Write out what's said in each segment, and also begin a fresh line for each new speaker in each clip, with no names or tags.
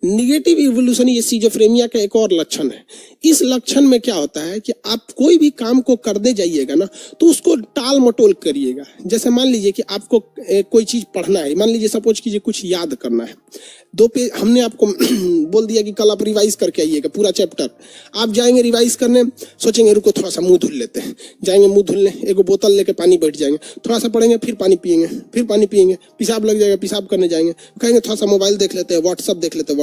Negative evolution ये schizophrenia का एक और लक्षण है। इस लक्षण में क्या होता है कि आप कोई भी काम को करने जाइएगा ना तो उसको टाल मटोल करिएगा। जैसे मान लीजिए कि आपको कोई चीज पढ़ना है, मान लीजिए सपोज कीजिए कुछ याद करना है, दो पेज हमने आपको बोल दिया कि कल आप रिवाइज करके आइएगा पूरा चैप्टर। आप जाएंगे रिवाइज करने, सोचेंगे रुको थोड़ा सा मुंह धुल लेते हैं, जाएंगे मुंह धुलने, एक बोतल लेके पानी बैठ जाएंगे, थोड़ा सा पढ़ेंगे, फिर पानी पिएंगे, फिर पानी पिएंगे, पेशाब लग जाएगा, पेशाब करने जाएंगे, कहेंगे थोड़ा सा मोबाइल देख लेते हैं, व्हाट्सअप देख लेते हैं।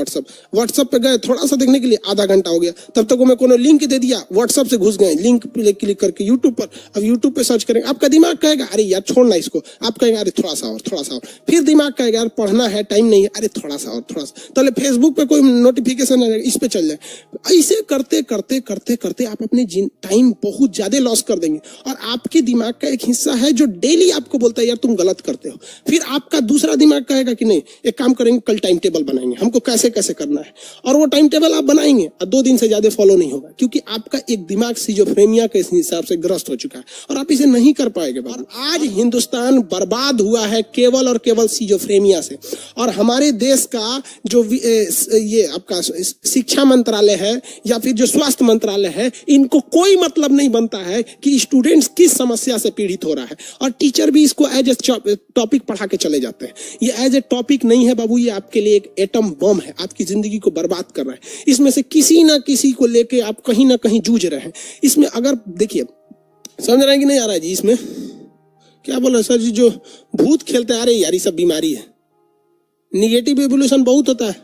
व्हाट्सअप पे गए, थोड़ा सा देखने के लिए आधा घंटा हो गया, तब तक मैं कोनो लिंक दे दिया, व्हाट्सअप से घुस गए, लिंक पे क्लिक करके यूट्यूब पर, अब यूट्यूब पे सर्च करेंगे, आपका दिमाग कहेगा अरे यार छोड़ना इसको, आप कहेंगे अरे थोड़ा सा और, फिर दिमाग कहेगा यार पढ़ना है, टाइम नहीं है, अरे थोड़ा सा और, तो फेसबुक पे कोई नोटिफिकेशन है इस पे चल जाए। ऐसे करते करते करते करते आप अपने टाइम बहुत ज्यादा लॉस कर देंगे। और आपके दिमाग का एक हिस्सा है जो डेली आपको बोलता है यार तुम गलत करते हो, फिर आपका दूसरा दिमाग कहेगा कि नहीं एक काम करेंगे, कल टाइम टेबल बनाएंगे, हमको कैसे कैसे करना है, और वो टाइम टेबल आप बनाएंगे और 2 दिन से ज्यादा फॉलो नहीं होगा, क्योंकि आपका एक दिमाग सिजोफ्रेनिया के हिसाब से ग्रस्त हो चुका है और आप इसे नहीं कर पाएंगे। और आज हिंदुस्तान बर्बाद हुआ है केवल और केवल सिजोफ्रेनिया से। और हमारे देश का जो ये आपका शिक्षा मंत्रालय है या फिर जो स्वास्थ्य मंत्रालय है, इनको कोई मतलब नहीं बनता है कि स्टूडेंट्स किस समस्या से पीड़ित हो रहा है, और टीचर भी इसको एज ए टॉपिक पढ़ा के चले जाते हैं। ये एज ए टॉपिक नहीं है बाबू, ये आपके लिए एक एटम बम है, आपकी जिंदगी को बर्बाद कर रहा है। इसमें से किसी ना किसी को लेके आप कहीं ना कहीं जूझ रहे हैं। इसमें अगर देखिए समझ रहे हैं कि नहीं आ रहा है जी, इसमें क्या बोला सर जी, जो भूत खेलते आ रहे यार, ये सब बीमारी है। निगेटिव इवोल्यूशन बहुत होता है,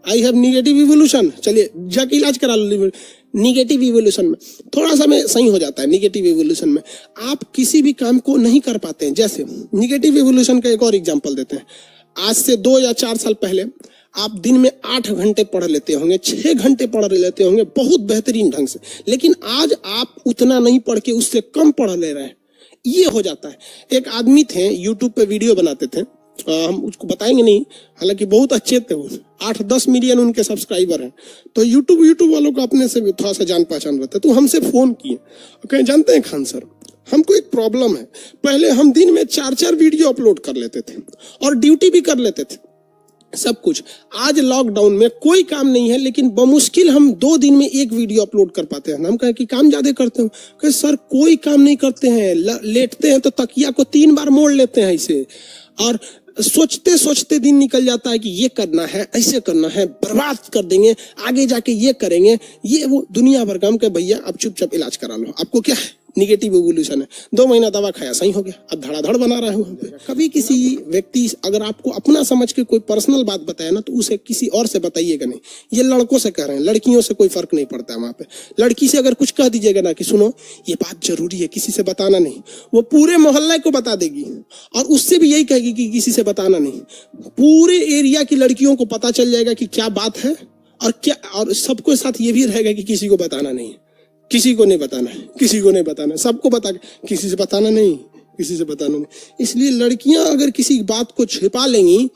आई हैव निगेटिव इवोल्यूशन, चलिए जाके इलाज करा लो। निगेटिव इवोल्यूशन में थोड़ा सा में सही हो जाता है। निगेटिव इवोल्यूशन में आप किसी भी काम को नहीं कर पाते हैं। जैसे निगेटिव इवोल्यूशन का एक और एग्जांपल देते हैं। आज से 2 या 4 साल पहले आप दिन में 8 घंटे पढ़ लेते होंगे, 6 घंटे पढ़ लेते होंगे बहुत बेहतरीन ढंग से, लेकिन आज आप उतना नहीं पढ़ के उससे कम पढ़ ले रहे हैं। ये हो जाता है। एक आदमी थे यूट्यूब पे वीडियो बनाते थे, हम उसको बताएंगे नहीं, हालांकि बहुत अच्छे थे वो, 8-10 मिलियन उनके सब्सक्राइबर हैं। तो यूट्यूब वालों को अपने से थोड़ा सा जान पहचान रहता है, तो हमसे फोन किए, कहें जानते हैं खान सर हमको एक प्रॉब्लम है, पहले हम दिन में 4-4 वीडियो अपलोड कर लेते थे और ड्यूटी भी कर लेते थे सब कुछ। आज लॉकडाउन में कोई काम नहीं है, लेकिन बमुश्किल हम 2 दिन में 1 वीडियो अपलोड कर पाते हैं। हम कहें कि काम ज्यादा करते हो, कहे सर कोई काम नहीं करते हैं, लेटते हैं तो तकिया को 3 बार मोड़ लेते हैं इसे, और सोचते सोचते दिन निकल जाता है कि ये करना है, ऐसे करना है, बर्बाद कर देंगे, आगे जाके ये करेंगे, ये वो दुनिया भर काम के। भैया आप चुपचाप इलाज करा लो, आपको क्या है निगेटिव इवोल्यूशन है, 2 महीना दवा खाया सही हो गया, अब धड़ाधड़ बना रहा हूँ। कभी किसी व्यक्ति अगर आपको अपना समझ के कोई पर्सनल बात बताए ना तो उसे किसी और से बताइएगा नहीं। ये लड़कों से कह रहे हैं, लड़कियों से कोई फर्क नहीं पड़ता है वहां पे। लड़की से अगर कुछ कह दीजिएगा ना कि सुनो ये बात जरूरी है, किसी से बताना नहीं, वो पूरे मोहल्ले को बता देगी, और उससे भी यही कहेगी कि किसी से बताना नहीं। पूरे एरिया की लड़कियों को पता चल जाएगा कि क्या बात है, और क्या, और सबको साथ ये भी रहेगा कि किसी को बताना नहीं, किसी को नहीं बताना है, किसी को नहीं बताना है, सबको बता, किसी से बताना नहीं, किसी से बताना नहीं। इसलिए लड़कियां अगर किसी बात को छिपा लेंगी,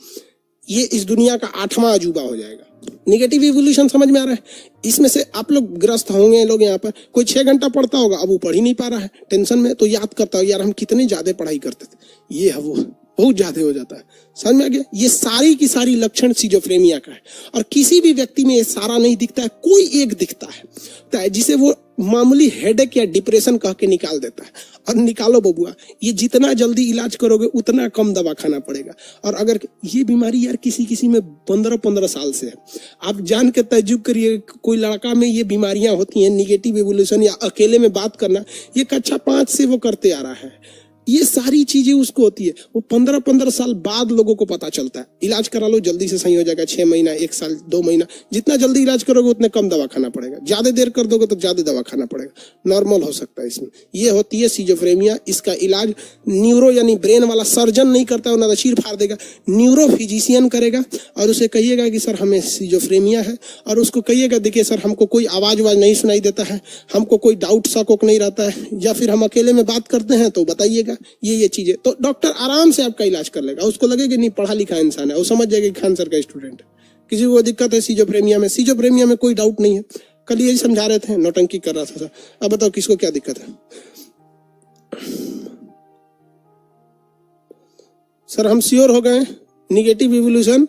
ये इस दुनिया का 8वां अजूबा हो जाएगा। निगेटिव इवोल्यूशन समझ में आ रहा है? इसमें से आप लोग ग्रस्त होंगे। लोग यहाँ पर कोई 6 घंटा पढ़ता होगा, अब वो पढ़ ही नहीं पा रहा है, टेंशन में, तो याद करता हो यार हम कितने ज्यादा पढ़ाई करते थे, ये है वो बहुत ज्यादा हो जाता है। समझ में आ गया? ये सारी की सारी लक्षण सिजोफ्रेनिया का है, और किसी भी व्यक्ति में ये सारा नहीं दिखता है, कोई एक दिखता है जिसे वो मामूली हेडेक या डिप्रेशन कह के निकाल देता है। और निकालो बबुआ, ये जितना जल्दी इलाज करोगे उतना कम दवा खाना पड़ेगा। और अगर ये बीमारी यार किसी में 15-15 साल से है, आप जान के तजुब करिए, कोई लड़का में ये बीमारियां होती हैं, निगेटिव इवोल्यूशन या अकेले में बात करना, ये कक्षा 5 से वो करते आ रहा है। ये सारी चीजें उसको होती है, वो 15-15 साल बाद लोगों को पता चलता है। इलाज करा लो जल्दी से सही हो जाएगा, 6 महीना, 1 साल, 2 महीना, जितना जल्दी इलाज करोगे उतने कम दवा खाना पड़ेगा, ज्यादा देर कर दोगे तो ज्यादा दवा खाना पड़ेगा, नॉर्मल हो सकता है इसमें। ये होती है सिजोफ्रेनिया। इसका इलाज न्यूरो यानी ब्रेन वाला सर्जन नहीं करता है, ना चीर फाड़ देगा, न्यूरो फिजिशियन करेगा, और उसे कहिएगा कि सर हमें सिजोफ्रेनिया है, और उसको कहिएगा देखिए सर हमको कोई आवाज नहीं सुनाई देता है, हमको कोई डाउट शक नहीं रहता है, या फिर हम अकेले में बात करते हैं तो बताइएगा ये चीजें, तो डॉक्टर आराम से आपका इलाज कर लेगा। उसको लगेगा नहीं पढ़ा लिखा इंसान है, वो समझ जाएगा कि खान सर का स्टूडेंट है। किसी को दिक्कत है सिजोफ्रेनिया में कोई डाउट नहीं है। कल यही समझा रहे थे, नौटंकी कर रहा था सर। अब बताओ किसको क्या दिक्कत है? सर हम श्योर हो गए निगेटिव इवोल्यूशन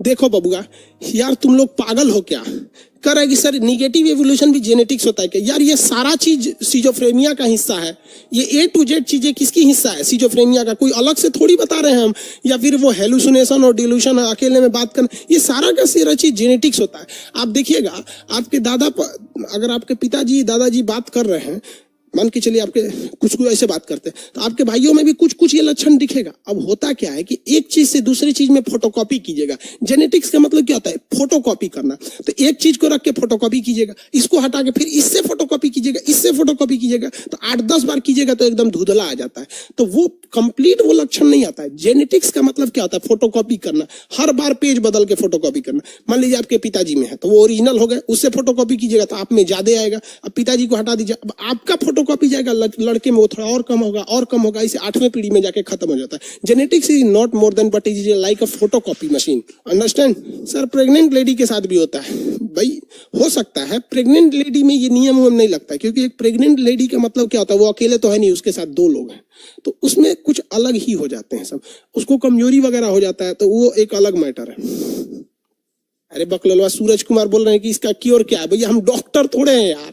देखो बबुआ, यार तुम लोग पागल हो क्या? कर रहे कि सर निगेटिव एवोल्यूशन भी जेनेटिक्स होता है क्या? यार ये सारा चीज सिजोफ्रेनिया का हिस्सा है। ये A to Z चीजें किसकी हिस्सा है? सिजोफ्रेनिया का। कोई अलग से थोड़ी बता रहे हैं हम, या फिर वो हेलुसिनेशन और डिल्यूशन अकेले में बात करना, ये सारा का सारा चीज जेनेटिक्स होता है। आप देखिएगा, आपके अगर आपके पिताजी दादाजी बात कर रहे हैं, मान के चलिए आपके कुछ ऐसे बात करते हैं, तो आपके भाइयों में भी कुछ कुछ ये लक्षण दिखेगा। अब होता क्या है कि एक चीज से दूसरी चीज में फोटोकॉपी कीजिएगा। जेनेटिक्स का मतलब क्या होता है? फोटोकॉपी करना। तो एक चीज को रख के फोटोकॉपी कीजिएगा, इसको हटा के फिर इससे फोटोकॉपी कीजिएगा, इससे फोटोकॉपी कीजिएगा, तो 8-10 बार कीजिएगा तो एकदम धुंधला आ जाता है। तो वो कंप्लीट वो लक्षण नहीं आता है। जेनेटिक्स का मतलब क्या होता है? फोटोकॉपी करना, हर बार पेज बदल के फोटोकॉपी करना। मान लीजिए आपके पिताजी में है तो वो ओरिजिनल हो गए, उससे फोटोकॉपी कीजिएगा तो आप में ज्यादा आएगा। अब पिताजी को हटा दीजिए, अब आपका फोटोकॉपी जाएगा, लड़के में वो थोड़ा और कम होगा और कम होगा, इसे 8वें पीढ़ी में जाके खत्म हो जाता है। Genetics is not more than but is like a photocopy machine. Understand? Sir pregnant lady के साथ भी होता है भाई, हो सकता है। प्रेग्नेंट लेडी में ये नियम नहीं लगता है, क्योंकि एक प्रेग्नेंट लेडी का मतलब क्या होता है? वो अकेले तो है नहीं, उसके साथ 2 लोग हैं, तो उसमें कुछ अलग ही हो जाते हैं सब। उसको कमजोरी वगैरह हो जाता है तो वो एक अलग मैटर है। अरे बकलोलवा, सूरज कुमार बोल रहे हैं कि इसका क्योर क्या है? भैया हम डॉक्टर थोड़े हैं यार।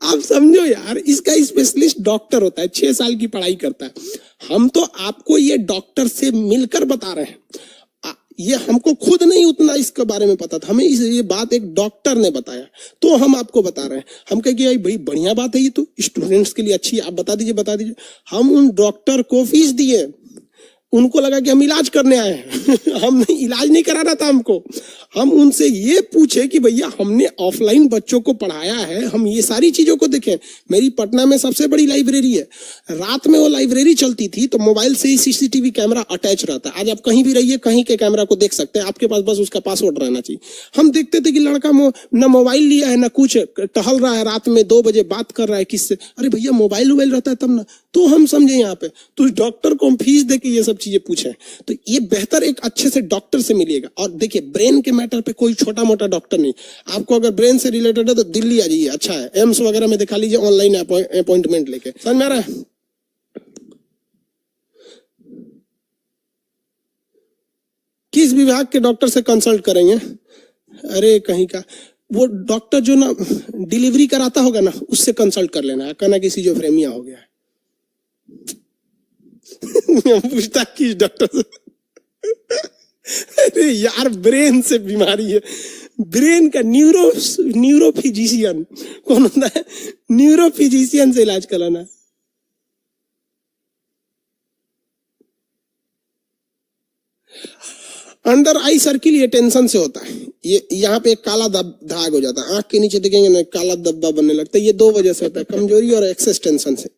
आप समझो यार, इसका स्पेशलिस्ट डॉक्टर होता है, 6 साल की पढ़ाई करता है। हम तो आपको ये डॉक्टर से मिलकर बता रहे हैं, ये हमको खुद नहीं उतना इसके बारे में पता था, हमें ये बात एक डॉक्टर ने बताया तो हम आपको बता रहे हैं। हम कहेंगे भाई बढ़िया बात है, ये तो स्टूडेंट्स के लिए अच्छी है, आप बता दीजिए। हम उन डॉक्टर को फीस दिए, उनको लगा कि हम इलाज करने आए हैं। हम नहीं, इलाज नहीं कराना था हमको। हम उनसे ये पूछे कि भैया हमने ऑफलाइन बच्चों को पढ़ाया है, हम ये सारी चीजों को देखें। मेरी पटना में सबसे बड़ी लाइब्रेरी है, रात में वो लाइब्रेरी चलती थी तो मोबाइल से ही CCTV कैमरा अटैच रहता है। आज आप कहीं भी रहिए, कहीं के कैमरा को देख सकते हैं, आपके पास बस उसका पासवर्ड रहना चाहिए। हम देखते थे कि लड़का न मोबाइल लिया है, न कुछ, टहल रहा है रात में 2 बजे, बात कर रहा है किससे। अरे भैया मोबाइल रहता है तब ना, तो हम समझे यहाँ पे तो डॉक्टर को हम फीस दे के ये सब चीजें पूछे। तो ये बेहतर एक अच्छे से डॉक्टर से मिलिएगा। और देखिए ब्रेन के मैटर पे कोई छोटा मोटा डॉक्टर नहीं, आपको अगर ब्रेन से रिलेटेड है तो दिल्ली आ जाइए, अच्छा है, एम्स वगैरह में दिखा लीजिए, ऑनलाइन अपॉइंटमेंट लेके। समझ में आ रहा है? किस विभाग के डॉक्टर से कंसल्ट करेंगे? अरे कहीं का वो डॉक्टर जो ना डिलीवरी कराता होगा ना, उससे कंसल्ट कर लेना, कहना कि सिजोफ्रेनिया हो गया है। पूछता किस डॉक्टर से? अरे यार ब्रेन से बीमारी है, ब्रेन का न्यूरोफिजिशियन कौन होता है? न्यूरोफिजिशियन से इलाज कराना। अंडर आई सर्किल ये टेंशन से होता है। ये यहाँ पे एक काला दाग हो जाता है, आंख के नीचे देखेंगे ना, काला धब्बा बनने लगता है। ये 2 वजह से होता है, कमजोरी और एक्सेस टेंशन से।